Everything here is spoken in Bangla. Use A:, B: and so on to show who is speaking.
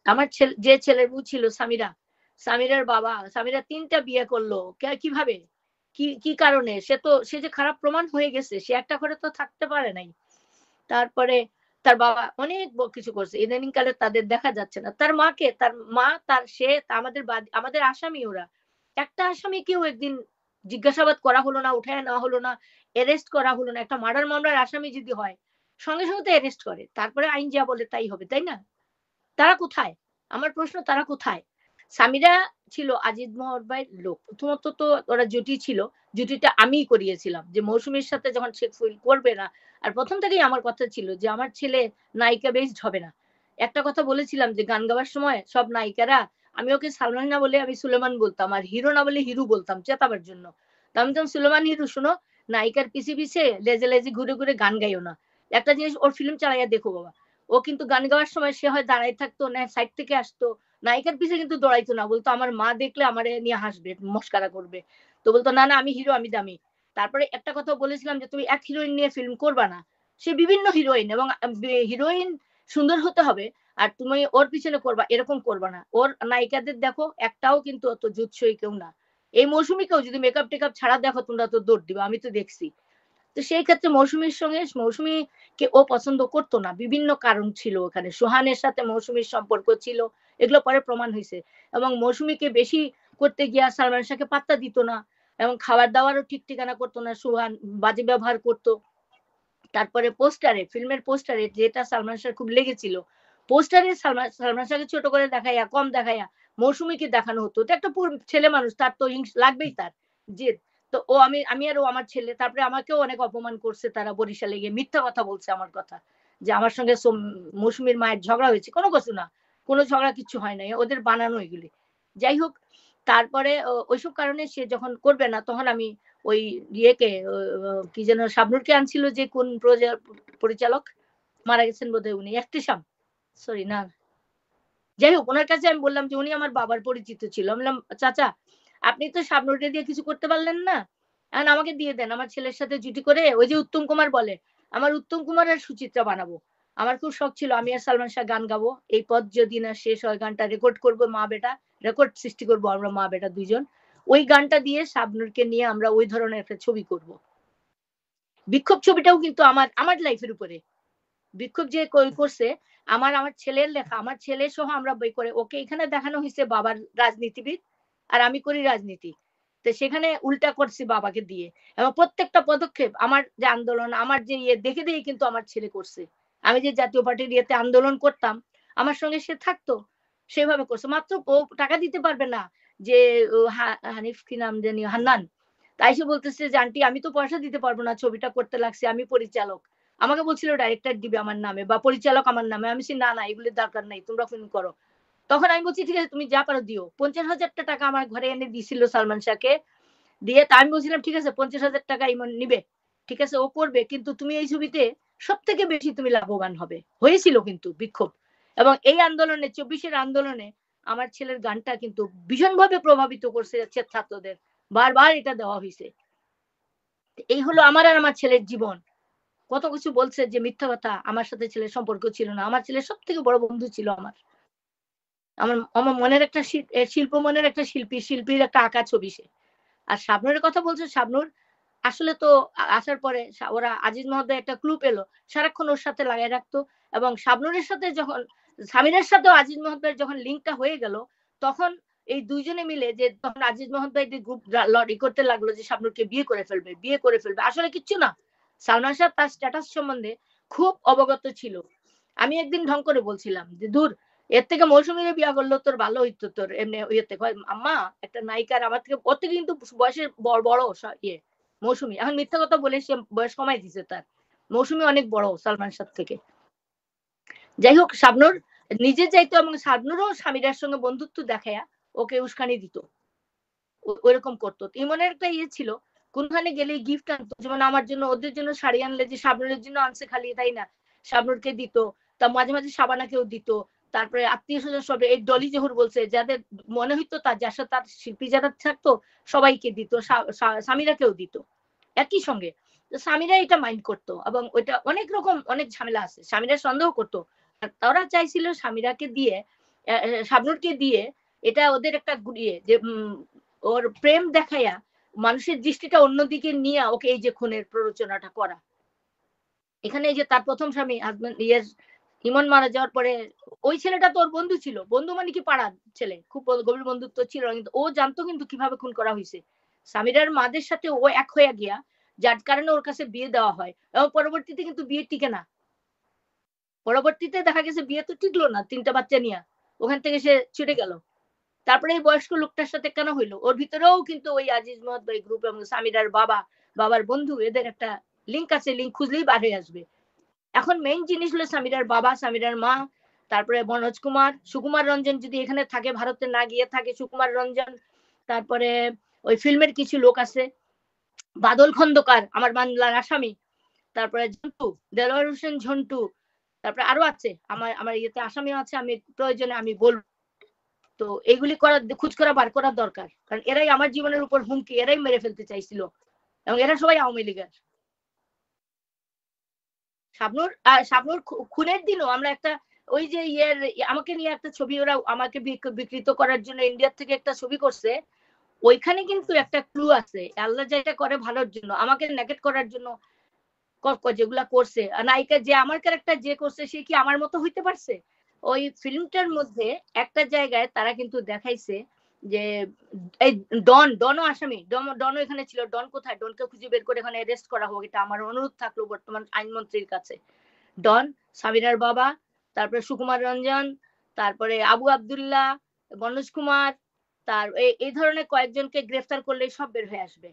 A: আমার যে ছেলের বউ ছিল সামিরা, সামিরার বাবা, সামিরা ৩টা বিয়ে করলো। কিভাবে? কি কারণে? সে যে খারাপ প্রমাণ হয়ে গেছে, সে একটা ঘরে তো থাকতে পারে নাই। তারপরে তার বাবা অনেক কিছু করছে। ইদানিং কালে তাদের দেখা যাচ্ছে না। তার মাকে, তার মা, সে আমাদের আসামি ওরা। একটা আসামিকেও একদিন জিজ্ঞাসাবাদ করা হলো না, উঠায় নেওয়া হলো না, অ্যারেস্ট করা হলো না। একটা মার্ডার মামলার আসামি যদি হয়, সঙ্গে সঙ্গে তো অ্যারেস্ট করে। তারপরে আইন যা বলে তাই হবে, তাই না? তারা কোথায়? আমার প্রশ্ন, তারা কোথায়? সামিরা ছিল আজিজ ভাইয়ের লোক। প্রথমত তো ওরা জুটি ছিল। জুটিটা আমিই করিয়েছিলাম। যে মৌসুমীর সাথে যখন সে ফিল করবে না, আর প্রথম থেকেই আমার কথা ছিল যে আমার ছেলে নায়িকা বেসড হবে না। একটা কথা বলেছিলাম যে গান গাওয়ার সময় সব নায়িকারা, আমি ওকে সালমান না বলে আমি সুলেমান বলতাম, আর হিরো না বলে হিরু বলতাম চেতাবার জন্য। তো আমি তখন সুলেমান হিরু, শুনো, নায়িকার পিছে পিছে লেজে লেজে ঘুরে ঘুরে গান গাইও না। একটা জিনিস ওর ফিল্ম চালাইয়া দেখো বাবা, ও কিন্তু গান গাওয়ার সময় সে হয় দাঁড়ায় থাকতো না সাইড থেকে আসতো, নায়িকার পিছে কিন্তু দৌড়াইতো না, বলতো আমার মা দেখলে আমারে নিয়ে হাসবে, মস্কারা করবে। তো বলতো না না, আমি হিরো, আমি দামি। তারপরে একটা কথা বলেছিলাম যে তুমি এক হিরোইন নিয়ে ফিল্ম করবা না। সে বিভিন্ন হিরোইন, এবং হিরোইন সুন্দর হতে হবে, আর তুমি ওর পিছনে করবা এরকম করবা না। ওর নায়িকাদের দেখো, একটাও কিন্তু অত জুৎসই কেউ না। এই মৌসুমীকেও যদি মেকআপ টেকআপ ছাড়া দেখো তোমরা তো দৌড় দিবা, আমি তো দেখছি। তো সেই ক্ষেত্রে মৌসুমীর সঙ্গে, মৌসুমীকে ও পছন্দ করতো না, বিভিন্ন কারণ ছিল ওখানে। সোহানের সাথে মৌসুমীর সম্পর্ক ছিল, এগুলো পরে প্রমাণ হয়েছে। এবং মৌসুমীকে বেশি করতে গিয়া সালমান শাহকে পাত্তা দিত না, এবং খাবার দাবারও ঠিক ঠিকানা করতো না, সোহান বাজে ব্যবহার করতো। তারপরে পোস্টারে, ফিল্মের পোস্টারে যেটা সালমান শাহ খুব লেগেছিল, পোস্টারে সালমান শাহকে ছোট করে দেখাইয়া, কম দেখাইয়া মৌসুমীকে দেখানো হতো। তো একটা ছেলে মানুষ, তার তো লাগবেই, তার জেদ। তো ও, আমি আর ও আমার ছেলে। তারপরে আমাকেও অনেক অপমান করছে তারা, বরিশালে গিয়ে মিথ্যা কথা বলছে আমার কথা, যে আমার সঙ্গে মৌসুমীর মায়ের ঝগড়া হয়েছে। কোনো কিছু না, কোনো ঝগড়া কিছু হয় নাই, ওদের বানানো এগুলি। যাই হোক, তারপরে ওইসব কারণে সে যখন করবে না, তখন আমি ওই ইয়েকে, কি যেন শাবনূরকে আনছিল, যে কোন পরিচালক মারা গেছেন বোধহয়, উনি এহতেশাম, সরি না, যাই হোক, ওনার কাছে আমি বললাম যে উনি আমার বাবার পরিচিত ছিল। আমি বললাম, চাচা, আপনি তো শাবনূরকে দিয়ে কিছু করতে পারলেন না, এখন আমাকে দিয়ে দেন, আমার ছেলের সাথে জুটি করে, ওই যে উত্তম কুমার বলে, আমার উত্তম কুমার আর সুচিত্রা বানাবো। আমার খুব শখ ছিল আমি আর সালমান শাহ গান গাবো, এই পথ যদি না শেষ হয়, গানটা রেকর্ড করবো মা বেটা, রেকর্ড সৃষ্টি করবো আমরা মা বেটা দুইজন। ওই গানটা দিয়ে শাবনূরকে নিয়ে আমরা ওই ধরনের একটা ছবি করব। বিক্ষোভ ছবিটাও কিন্তু আমার আমার লাইফের উপরে। বিক্ষোভ যে করছে, আমার আমার ছেলের লেখা, আমার ছেলে সহ আমরা বই করে, ওকে এখানে দেখানো হয়েছে বাবার রাজনীতিবিদ, আর আমি করি রাজনীতি। তো সেখানে উল্টা করছি বাবাকে দিয়ে। এবং প্রত্যেকটা পদক্ষেপ আমার যে আন্দোলন, আমার যে ইয়ে দেখে দেখে কিন্তু আমার ছেলে করছে। আমি যে জাতীয় পার্টির ইয়েতে আন্দোলন করতাম, আমার সঙ্গে সে থাকতো, সেভাবে করছে। মাত্র ও টাকা দিতে পারবে না, যে হানিফ কি নাম জানি, হান্নান, তাই সে বলতেছে যে আন্টি আমি তো পয়সা দিতে পারবো না, ছবিটা করতে লাগছে, আমি পরিচালক। আমাকে বলছিল ডাইরেক্টর দিবে আমার নামে, বা পরিচালক আমার নামে। আমি বলছি না না, এগুলির দরকার নাই, তোমরা ফিল্ম করো। তখন আমি বলছি ঠিক আছে, তুমি যা পারো দিও। 50,000 টাকা আমার ঘরে এনে দিছিল সালমান শাহকে দিয়ে। তা আমি বলছিলাম ঠিক আছে, 50,000 টাকা ইমন নিবে, ঠিক আছে ও করবে, কিন্তু তুমি এই ছবিতে সব থেকে বেশি তুমি লাভবান হবে। হয়েছিল কিন্তু বিক্ষোভ। এবং এই আন্দোলনে, 24-এর আন্দোলনে আমার ছেলের গানটা কিন্তু ভীষণভাবে প্রভাবিত করছে যাচ্ছে ছাত্রদের। বারবার এটা দেওয়া হয়েছে। এই হলো আমার আর আমার ছেলের জীবন। কত কিছু বলছে যে মিথ্যা কথা, আমার সাথে ছেলের সম্পর্ক ছিল না। আমার ছেলের সব থেকে বড় বন্ধু ছিল আমার। আমার আমার মনের একটা শিল্প, মনের একটা শিল্পীর একটা আঁকা ছবি সে। আর শাবনূরের কথা বলছে, শাবনূর আসলে তো আসার পরে ওরা আজিজ মহোদয় একটা ক্লু পেলো, সারাক্ষণ ওর সাথে লাগাই রাখতো। এবং শাবনূরের সাথে যখন, সামিরের সাথেও আজিজ মহোদয়ের যখন লিঙ্কটা হয়ে গেল, তখন এই দুইজনে মিলে, যে তখন আজিজ মহোদয় গ্রুপ লড়ি করতে লাগলো যে শাবনূরকে বিয়ে করে ফেলবে, বিয়ে করে ফেলবে। আসলে কিচ্ছু না, সালমান শাহ তার স্ট্যাটাস সম্বন্ধে খুব অবগত ছিল। আমি একদিন ঢং করে বলছিলাম যে দূর, এর থেকে মৌসুমীরে বিয়া করলো তোর ভালো হইতো, তোর এমনি ইয়েতে আম্মা, একটা নায়িকার আমার থেকে, ওর থেকে কিন্তু বয়সে বড় বড় ইয়ে মৌসুমী। এখন মিথ্যা কথা বলে সে বয়স কমাই দিছে তার। মৌসুমী অনেক বড় সালমান শাহ থেকে। যাই হোক, শাবনূর নিজে যাইতো, এবং শাবনূরও স্বামীরার সঙ্গে বন্ধুত্ব দেখায়া ওকে উস্কানি দিত, ওইরকম করতো। ইমনের একটা ইয়ে ছিল, কোনখানে গেলে গিফট আনতো, যেমন আমার জন্য, ওদের জন্য শাড়ি আনলে যে শাবনূরের জন্য আনছে খালি তাই না, শাবনূরকে দিত। তা মাঝে মাঝে শাবানাকেও দিত। তারপরে আত্মীয় স্বজন সব, এই ডলি জহুর বলছে, যাদের মনে হইতো তার, যার সাথে তার শিল্পী যারা থাকতো সবাইকে দিত, স্বামীরাকেও দিত একই সঙ্গে। স্বামীরা এটা মাইন্ড করতো, এবং ওইটা অনেক রকম অনেক ঝামেলা আছে, স্বামীরা সন্দেহ করতো। তারা চাইছিল স্বামীরাকে দিয়ে শাবনূরকে দিয়ে এটা ওদের একটা গুড়িয়ে যে ওর প্রেম দেখাইয়া মানুষের দৃষ্টিটা অন্যদিকে নিয়ে ওকে এই যে খুনের প্ররোচনাটা করা। এখানে এই যে তার প্রথম স্বামী হাজবেন্ড ইমন মারা যাওয়ার পরে ওই ছেলেটা তো ওর বন্ধু ছিল, বন্ধু মানে কি পাড়ার ছেলে, খুব গভীর বন্ধুত্ব ছিল, কিন্তু ও জানতো কিন্তু কিভাবে খুন করা হয়েছে। সামিরার মাদের সাথে ও এক হয়ে গিয়া, যার কারণে ওর কাছে বিয়ে দেওয়া হয় এবং পরবর্তীতে কিন্তু বিয়ে টিকে না। পরবর্তীতে দেখা গেছে বিয়ে তো টিকলো না, 3টা বাচ্চা নিয়ে ওখান থেকে সে ছুটে গেল। তারপরে এই বয়স্ক লোকটার সাথে কেন হইলো, ওর ভিতরেও কিন্তু ওই আজিজ মহম্মদ ভাই গ্রুপ এবং সামিরার বাবা, বাবার বন্ধু, এদের একটা লিঙ্ক আছে, লিঙ্ক খুঁজলেই বার হয়ে আসবে। এখন মেইন জিনিস হলো সামিরার বাবা, সামিরার মা, তারপরে মনোজ কুমার, সুকুমার রঞ্জন যদি এখানে থাকে, ভারতে না গিয়ে থাকে সুকুমার রঞ্জন, তারপরে ওই ফিল্মের কিছু লোক আছে, বাদল খন্দকার আমার বাংলার আসামি, তারপরে ঝন্টু, দেলোয়ার হোসেন ঝন্টু, তারপরে আরো আছে আমার আমার ইয়েতে আসামিও আছে, আমি প্রয়োজনে আমি বলবো। তো এগুলি করার খুঁজ করা বার করার দরকার, কারণ এরাই আমার জীবনের উপর হুমকি, এরাই মেরে ফেলতে চাইছিল এবং এরা সবাই আওয়ামী লীগের। শাবনূর খুনের দিনও আমরা একটা ওই যে আমাকে নিয়ে একটা ছবি, ওরা আমাকে বিকৃত করার জন্য ইন্ডিয়ার থেকে একটা ছবি করছে, ওইখানে কিন্তু একটা ক্লু আছে, আল্লাহ যেটা করে ভালোর জন্য, আমাকে নেগেট করার জন্য যেগুলা করছে, নায়িকা যে আমার ক্যারেক্টার যে করছে সে কি আমার মতো হইতে পারছে? ওই ফিল্মটার মধ্যে একটা জায়গায় তারা কিন্তু দেখাইছে যে এই ডনও আসামি, ডনও এখানে ছিল, ডন কোথায়, ডনকে খুঁজে বের করে এখানে অ্যারেস্ট করা হোক, এটা আমার অনুরোধ থাকলো বর্তমান আইনমন্ত্রীর কাছে। ডন, সামিরার বাবা, তারপরে সুকুমার রঞ্জন, তারপরে আবু আবদুল্লাহ, মনোজ কুমার, তার এই ধরনের কয়েকজনকে গ্রেফতার করলে সব বের হয়ে আসবে।